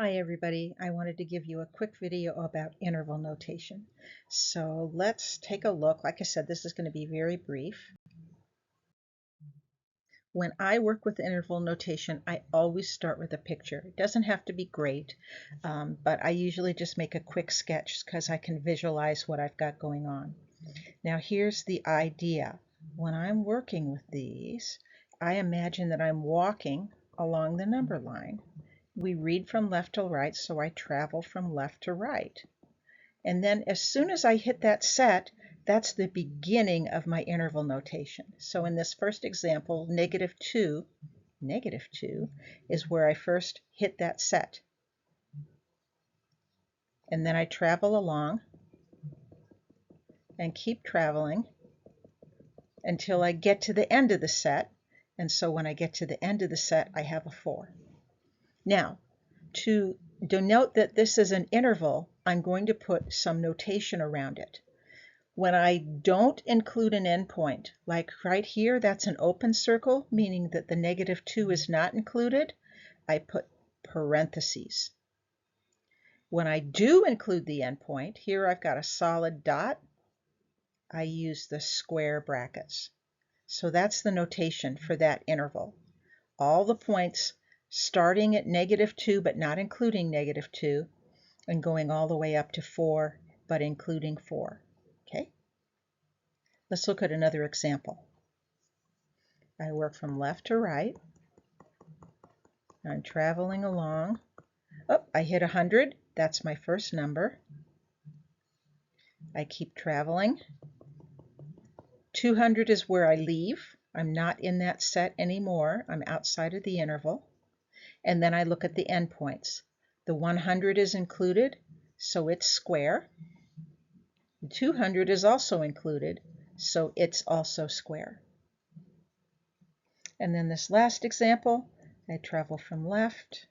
Hi everybody, I wanted to give you a quick video about interval notation. So let's take a look. Like I said, this is going to be very brief. When I work with interval notation, I always start with a picture. It doesn't have to be great, but I usually just make a quick sketch because I can visualize what I've got going on. Now here's the idea. When I'm working with these, I imagine that I'm walking along the number line. We read from left to right, so I travel from left to right. And then as soon as I hit that set, that's the beginning of my interval notation. So in this first example, -2 is where I first hit that set. And then I travel along and keep traveling until I get to the end of the set. And so when I get to the end of the set, I have a 4. Now, to denote that this is an interval, I'm going to put some notation around it. When I don't include an endpoint, like right here, that's an open circle, meaning that the -2 is not included, I put parentheses. When I do include the endpoint, here I've got a solid dot, I use the square brackets. So that's the notation for that interval. All the points starting at -2 but not including -2 and going all the way up to 4 but including 4. Okay? Let's look at another example. I work from left to right. I'm traveling along. Oh, I hit 100. That's my first number. I keep traveling. 200 is where I leave. I'm not in that set anymore. I'm outside of the interval. And then I look at the endpoints. The 100 is included, so it's square. The 200 is also included, so it's also square. And then this last example, I travel from left.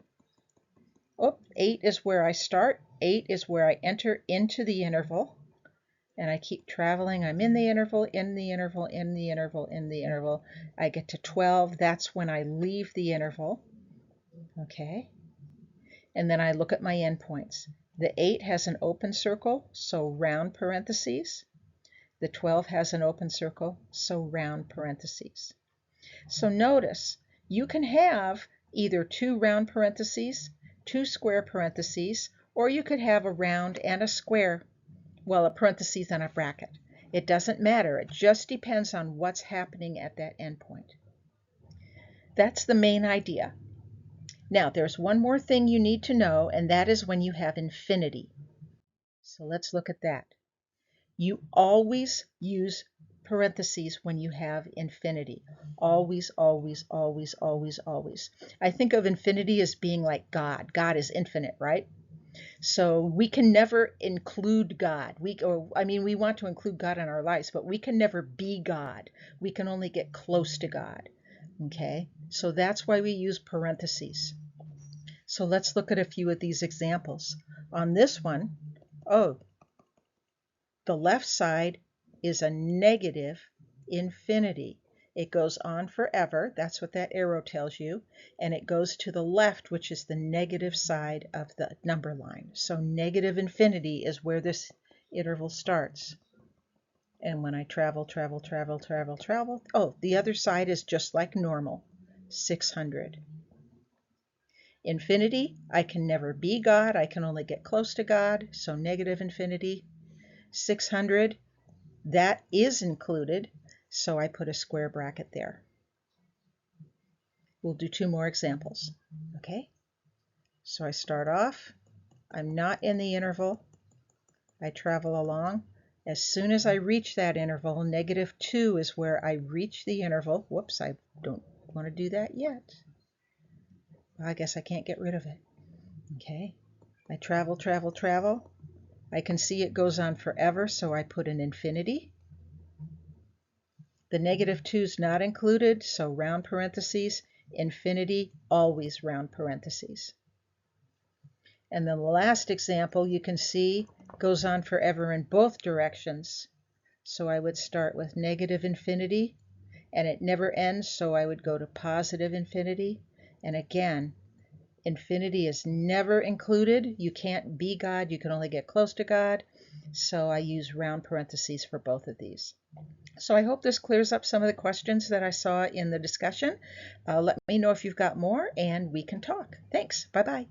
Oh, 8 is where I start. 8 is where I enter into the interval. And I keep traveling. I'm in the interval, in the interval, in the interval, in the interval. I get to 12. That's when I leave the interval. Okay. And then I look at my endpoints. The 8 has an open circle, so round parentheses. The 12 has an open circle, so round parentheses. So notice, you can have either 2 round parentheses, 2 square parentheses, or you could have a round and a square, well, a parentheses and a bracket. It doesn't matter. It just depends on what's happening at that endpoint. That's the main idea. Now, there's one more thing you need to know, and that is when you have infinity. So let's look at that. You always use parentheses when you have infinity. Always, always, always, always, always. I think of infinity as being like God. God is infinite, right? So we can never include God. We want to include God in our lives, but we can never be God. We can only get close to God. Okay? So that's why we use parentheses. So let's look at a few of these examples. On this one, the left side is a negative infinity. It goes on forever. That's what that arrow tells you. And it goes to the left, which is the negative side of the number line. So negative infinity is where this interval starts. And when I travel, travel, travel, travel, travel, the other side is just like normal, 600. Infinity, I can never be God. I can only get close to God. So negative infinity. 600, that is included, so I put a square bracket there. We'll do 2 more examples. Okay, so I start off, I'm not in the interval, I travel along. As soon as I reach that interval, -2 is where I reach the interval. Whoops, I don't want to do that yet. I guess I can't get rid of it. Okay, I travel, travel, travel. I can see it goes on forever, so I put an infinity. The -2 is not included, so round parentheses. Infinity, always round parentheses. And then the last example, you can see, goes on forever in both directions. So I would start with negative infinity, and it never ends, so I would go to positive infinity. And again, Infinity is never included. You can't be God, you can only get close to God. So I use round parentheses for both of these. So I hope this clears up some of the questions that I saw in the discussion. Let me know if you've got more and we can talk. Thanks. Bye-bye.